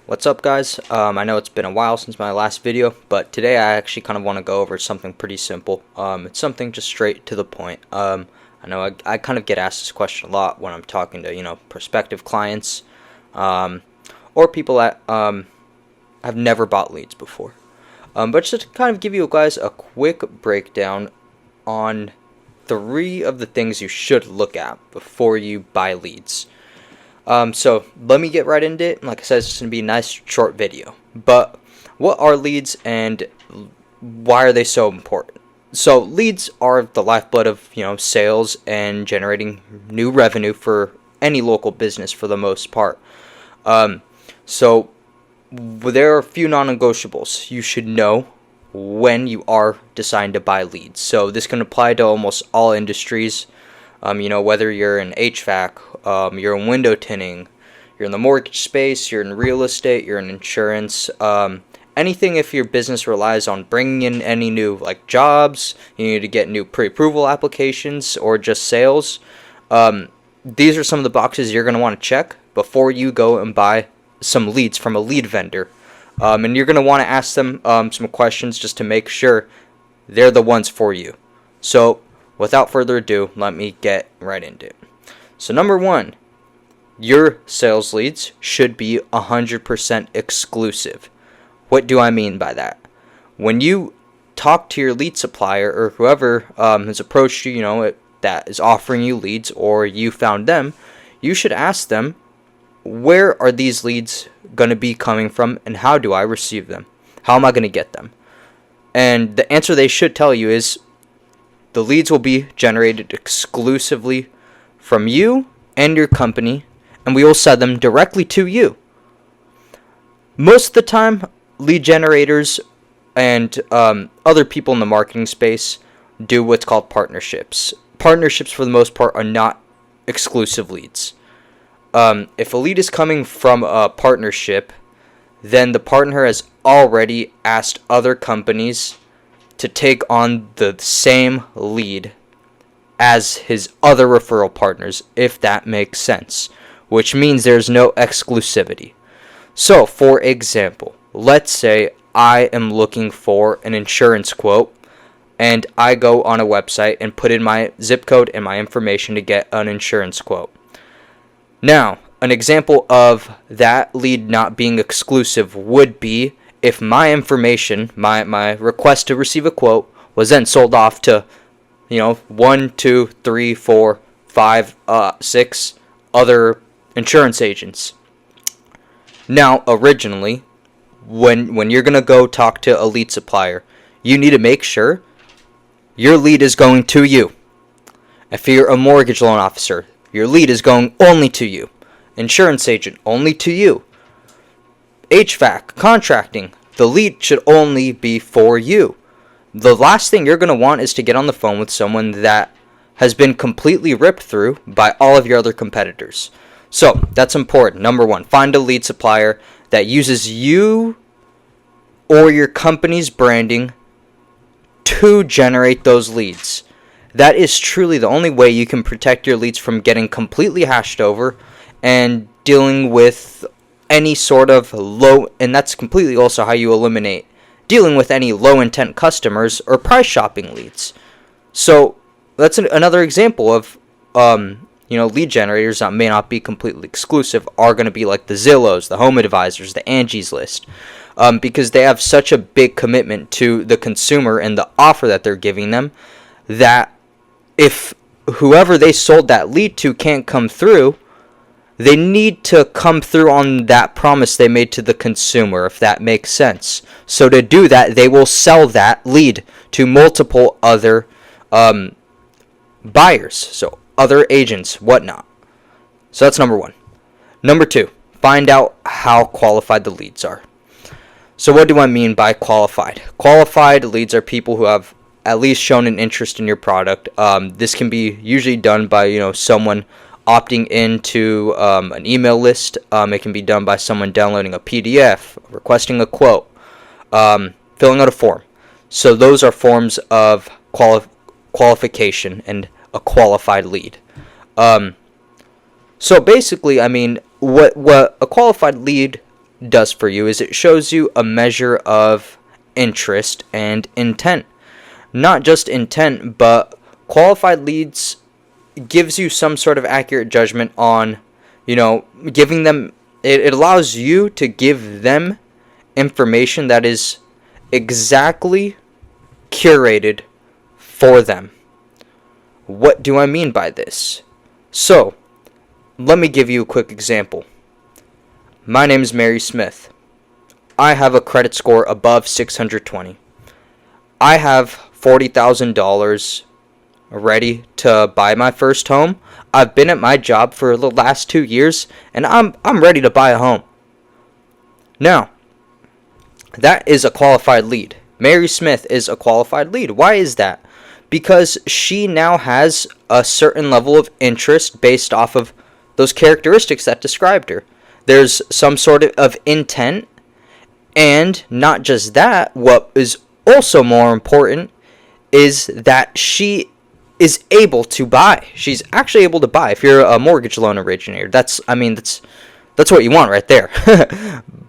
What's up, guys? I know it's been a while since my last video, but today I actually kind of want to go over something pretty simple. It's something just straight to the point. I know I kind of get asked this question a lot when I'm talking to, prospective clients, or people that have never bought leads before. But just to kind of give you guys a quick breakdown on 3 of the things you should look at before you buy leads. So let me get right into it. Like I said, it's going to be a nice short video. But what are leads and why are they so important? So leads are the lifeblood of, sales and generating new revenue for any local business for the most part. So there are a few non-negotiables you should know when you are deciding to buy leads. So this can apply to almost all industries. Whether you're in HVAC, you're in window tinting, you're in the mortgage space, you're in real estate, you're in insurance, anything if your business relies on bringing in any new jobs, you need to get new pre-approval applications or just sales. These are some of the boxes you're going to want to check before you go and buy some leads from a lead vendor. And you're going to want to ask them some questions just to make sure they're the ones for you. So without further ado, let me get right into it. So number 1, your sales leads should be 100% exclusive. What do I mean by that? When you talk to your lead supplier or whoever has approached you, that is offering you leads, or you found them, you should ask them, where are these leads going to be coming from and how do I receive them? How am I going to get them? And the answer they should tell you is, the leads will be generated exclusively from you and your company, and we will send them directly to you. Most of the time, lead generators and other people in the marketing space do what's called partnerships. Partnerships, for the most part, are not exclusive leads. If a lead is coming from a partnership, then the partner has already asked other companies to take on the same lead as his other referral partners, if that makes sense, which means there's no exclusivity. So, for example, let's say I am looking for an insurance quote, and I go on a website and put in my zip code and my information to get an insurance quote. Now, an example of that lead not being exclusive would be if my information, my request to receive a quote, was then sold off to, 1, 2, 3, 4, 5, 6 other insurance agents. Now, originally, when you're going to go talk to a lead supplier, you need to make sure your lead is going to you. If you're a mortgage loan officer, your lead is going only to you. Insurance agent, only to you. HVAC, contracting, the lead should only be for you. The last thing you're going to want is to get on the phone with someone that has been completely ripped through by all of your other competitors. So, that's important. Number 1, find a lead supplier that uses you or your company's branding to generate those leads. That is truly the only way you can protect your leads from getting completely hashed over and dealing with any sort of low, and that's completely also how you eliminate dealing with any low intent customers or price shopping leads. So that's another example of lead generators that may not be completely exclusive are going to be like the Zillows, the Home Advisors, the Angie's List, because they have such a big commitment to the consumer and the offer that they're giving them, that if whoever they sold that lead to can't come through, they need to come through on that promise they made to the consumer, if that makes sense. So to do that, they will sell that lead to multiple other buyers, so other agents, whatnot. So that's number 1. Number 2, find out how qualified the leads are. So what do I mean by qualified? Qualified leads are people who have at least shown an interest in your product. This can be usually done by someone opting into an email list. It can be done by someone downloading a PDF, requesting a quote, filling out a form. So those are forms of qualification and a qualified lead. So basically, what a qualified lead does for you is it shows you a measure of interest and intent. Not just intent, but qualified leads gives you some sort of accurate judgment on, giving them, it allows you to give them information that is exactly curated for them. What do I mean by this? So, let me give you a quick example. My name is Mary Smith. I have a credit score above 620. I have $40,000 ready to buy my first home. I've been at my job for the last 2 years, and I'm ready to buy a home. Now, that is a qualified lead. Mary Smith is a qualified lead. Why is that? Because she now has a certain level of interest based off of those characteristics that described her. There's some sort of intent, and not just that, what is also more important is that she is able to buy. She's actually able to buy. If you're a mortgage loan originator, that's what you want right there.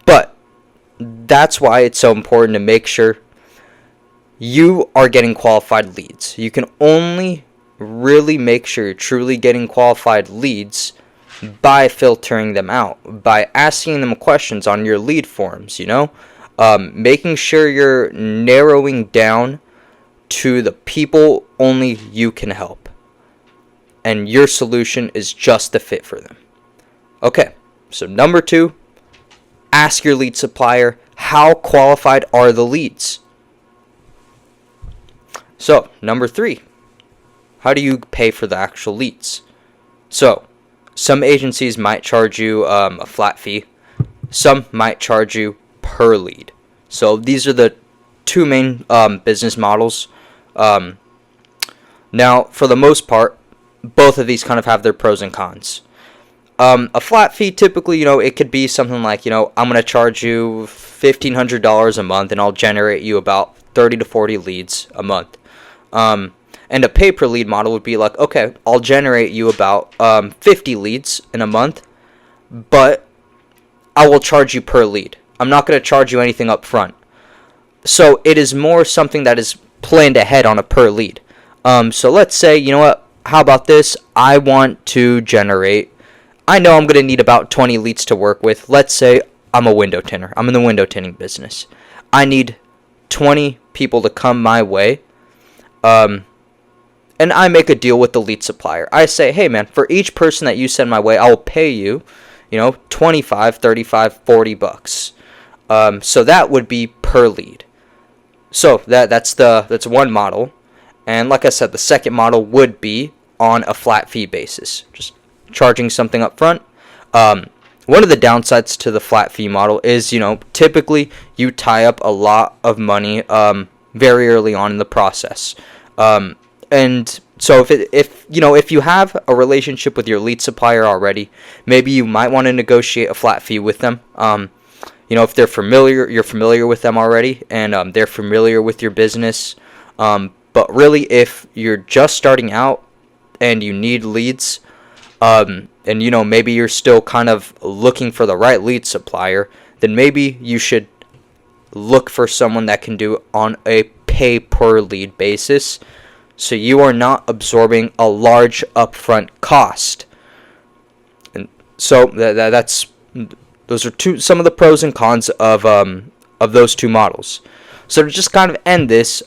But that's why it's so important to make sure you are getting qualified leads. You can only really make sure you're truly getting qualified leads by filtering them out, by asking them questions on your lead forms, making sure you're narrowing down to the people only you can help, and your solution is just the fit for them. Okay, so number 2, ask your lead supplier, how qualified are the leads? So, number 3, how do you pay for the actual leads? So, some agencies might charge you a flat fee. Some might charge you per lead. So, these are the 2 main business models. Now, for the most part, both of these kind of have their pros and cons. A flat fee, typically, it could be something like, I'm going to charge you $1,500 a month, and I'll generate you about 30 to 40 leads a month. And a pay per lead model would be like, okay, I'll generate you about 50 leads in a month, but I will charge you per lead. I'm not going to charge you anything up front. So it is more something that is planned ahead on a per lead. So let's say, how about this? I want to generate, I know I'm going to need about 20 leads to work with. Let's say I'm a window tinner. I'm in the window tinning business. I need 20 people to come my way. And I make a deal with the lead supplier. I say, hey man, for each person that you send my way, I will pay you, 25, 35, 40 bucks. So that would be per lead. So that's one model. And like I said, the second model would be on a flat fee basis, just charging something up front. One of the downsides to the flat fee model is, typically you tie up a lot of money very early on in the process. And so if you have a relationship with your lead supplier already, maybe you might want to negotiate a flat fee with them. If you're familiar with them already, and they're familiar with your business. But really, if you're just starting out and you need leads, and maybe you're still kind of looking for the right lead supplier, then maybe you should look for someone that can do on a pay per lead basis, so you are not absorbing a large upfront cost. And so those are some of the pros and cons of those 2 models. So to just kind of end this,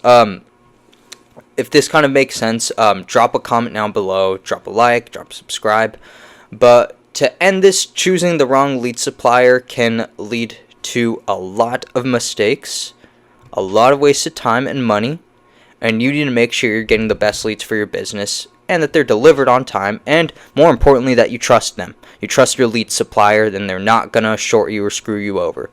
if this kind of makes sense, drop a comment down below, drop a like, drop a subscribe. But to end this, choosing the wrong lead supplier can lead to a lot of mistakes, a lot of wasted time and money, and you need to make sure you're getting the best leads for your business, and that they're delivered on time, and more importantly, that you trust them. You trust your lead supplier, then they're not going to short you or screw you over.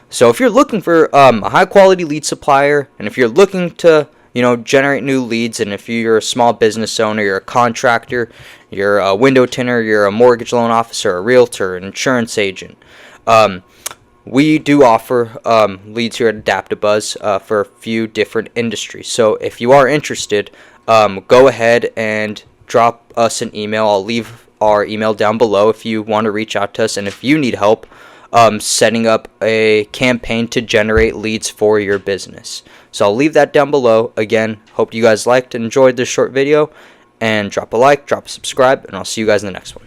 So if you're looking for a high quality lead supplier, and if you're looking to generate new leads, and if you're a small business owner, you're a contractor, you're a window tinner, you're a mortgage loan officer, a realtor, an insurance agent, we do offer leads here at adaptaBuzz for a few different industries. So if you are interested, go ahead and drop us an email. I'll leave our email down below if you want to reach out to us, and if you need help setting up a campaign to generate leads for your business. So I'll leave that down below. Again, hope you guys liked and enjoyed this short video, and drop a like, drop a subscribe, and I'll see you guys in the next one.